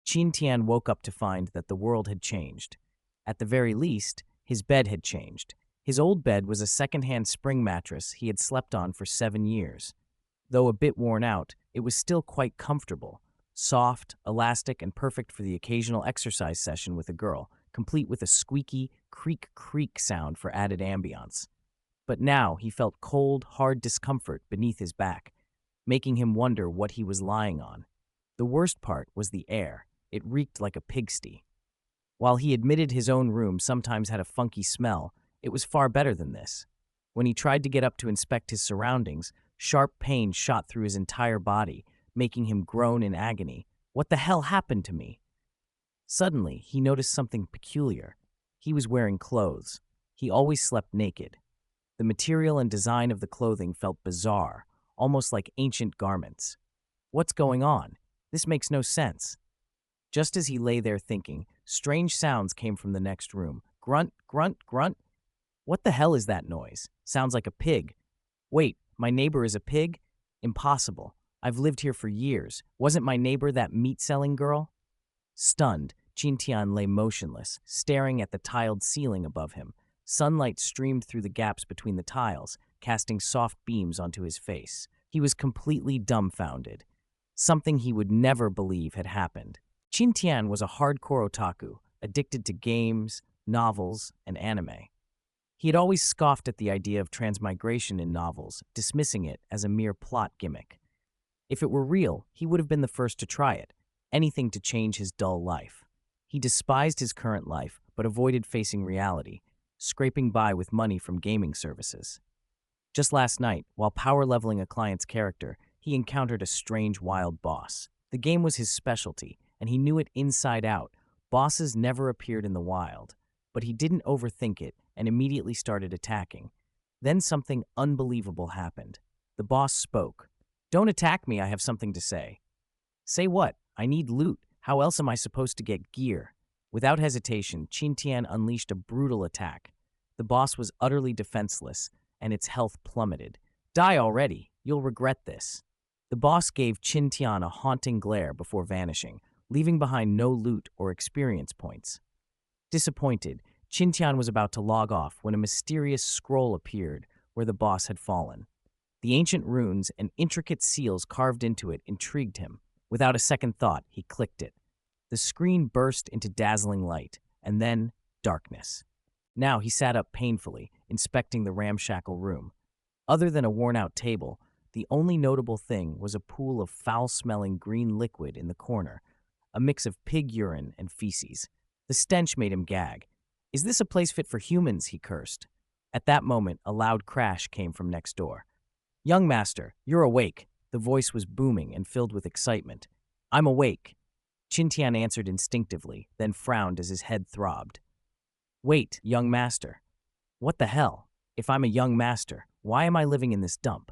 Qin Tian woke up to find that the world had changed. At the very least, his bed had changed. His old bed was a second-hand spring mattress he had slept on for 7 years. Though a bit worn out, it was still quite comfortable, soft, elastic, and perfect for the occasional exercise session with a girl, complete with a squeaky creak-creak sound for added ambiance. But now he felt cold, hard discomfort beneath his back, making him wonder what he was lying on. The worst part was the air. It reeked like a pigsty. While he admitted his own room sometimes had a funky smell, it was far better than this. When he tried to get up to inspect his surroundings, sharp pain shot through his entire body, making him groan in agony. What the hell happened to me? Suddenly, he noticed something peculiar. He was wearing clothes. He always slept naked. The material and design of the clothing felt bizarre, almost like ancient garments. What's going on? This makes no sense. Just as he lay there thinking, strange sounds came from the next room. Grunt, grunt, grunt. What the hell is that noise? Sounds like a pig. Wait, my neighbor is a pig? Impossible. I've lived here for years. Wasn't my neighbor that meat-selling girl? Stunned, Qin Tian lay motionless, staring at the tiled ceiling above him. Sunlight streamed through the gaps between the tiles, casting soft beams onto his face. He was completely dumbfounded. Something he would never believe had happened. Qin Tian was a hardcore otaku, addicted to games, novels, and anime. He had always scoffed at the idea of transmigration in novels, dismissing it as a mere plot gimmick. If it were real, he would have been the first to try it, anything to change his dull life. He despised his current life, but avoided facing reality, scraping by with money from gaming services. Just last night, while power-leveling a client's character, he encountered a strange wild boss. The game was his specialty, and he knew it inside out. Bosses never appeared in the wild, but he didn't overthink it and immediately started attacking. Then something unbelievable happened. The boss spoke. "Don't attack me, I have something to say." "Say what? I need loot. How else am I supposed to get gear?" Without hesitation, Qin Tian unleashed a brutal attack. The boss was utterly defenseless, and its health plummeted. "Die already. You'll regret this." The boss gave Qin Tian a haunting glare before vanishing, leaving behind no loot or experience points. Disappointed, Qin Tian was about to log off when a mysterious scroll appeared where the boss had fallen. The ancient runes and intricate seals carved into it intrigued him. Without a second thought, he clicked it. The screen burst into dazzling light, and then darkness. Now he sat up painfully, inspecting the ramshackle room. Other than a worn-out table, the only notable thing was a pool of foul-smelling green liquid in the corner, a mix of pig urine and feces. The stench made him gag. "Is this a place fit for humans?" he cursed. At that moment, a loud crash came from next door. "Young master, you're awake." The voice was booming and filled with excitement. "I'm awake." Qin Tian answered instinctively, then frowned as his head throbbed. "Wait, young master. What the hell? If I'm a young master, why am I living in this dump?"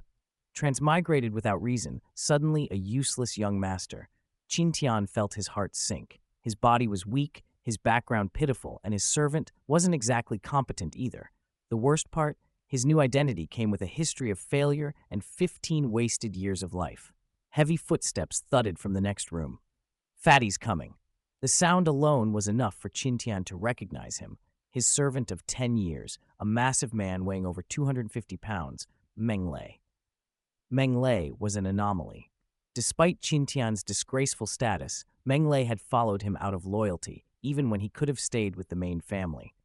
Transmigrated without reason, suddenly a useless young master, Qin Tian felt his heart sink. His body was weak, his background pitiful, and his servant wasn't exactly competent either. The worst part? His new identity came with a history of failure and 15 wasted years of life. Heavy footsteps thudded from the next room. "Fatty's coming." The sound alone was enough for Qin Tian to recognize him. His servant of 10 years, a massive man weighing over 250 pounds, Meng Lei. Meng Lei was an anomaly. Despite Qin Tian's disgraceful status, Meng Lei had followed him out of loyalty, even when he could have stayed with the main family.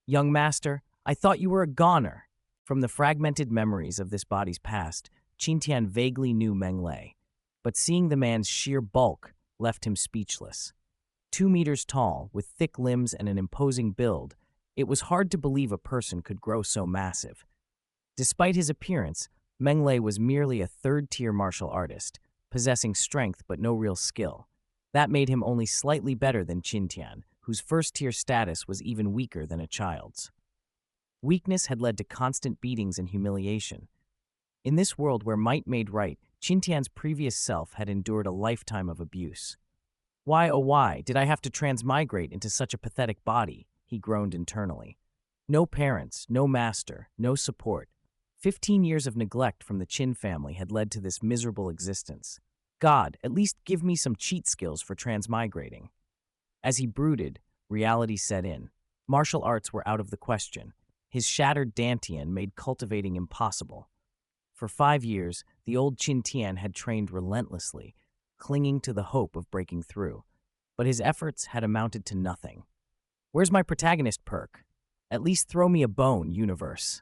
"Young master, I thought you were a goner." From the fragmented memories of this body's past, Qin Tian vaguely knew Meng Lei, but seeing the man's sheer bulk left him speechless. 2 meters tall, with thick limbs and an imposing build, it was hard to believe a person could grow so massive. Despite his appearance, Meng Lei was merely a third-tier martial artist, possessing strength but no real skill. That made him only slightly better than Qin Tian, whose first-tier status was even weaker than a child's. Weakness had led to constant beatings and humiliation. In this world where might made right, Qin Tian's previous self had endured a lifetime of abuse. "Why, oh why, did I have to transmigrate into such a pathetic body?" he groaned internally. No parents, no master, no support. 15 years of neglect from the Qin family had led to this miserable existence. God, at least give me some cheat skills for transmigrating. As he brooded, reality set in. Martial arts were out of the question. His shattered dantian made cultivating impossible. For 5 years, the old Qin Tian had trained relentlessly, clinging to the hope of breaking through. But his efforts had amounted to nothing. Where's my protagonist perk? At least throw me a bone, universe.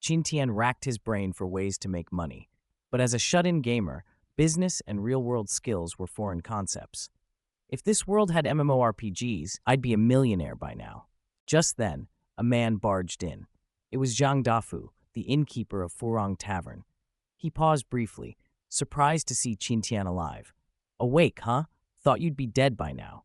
Qin Tian racked his brain for ways to make money. But as a shut-in gamer, business and real-world skills were foreign concepts. If this world had MMORPGs, I'd be a millionaire by now. Just then, a man barged in. It was Zhang Dafu, the innkeeper of Furong Tavern. He paused briefly, surprised to see Qin Tian alive. Awake, huh? Thought you'd be dead by now.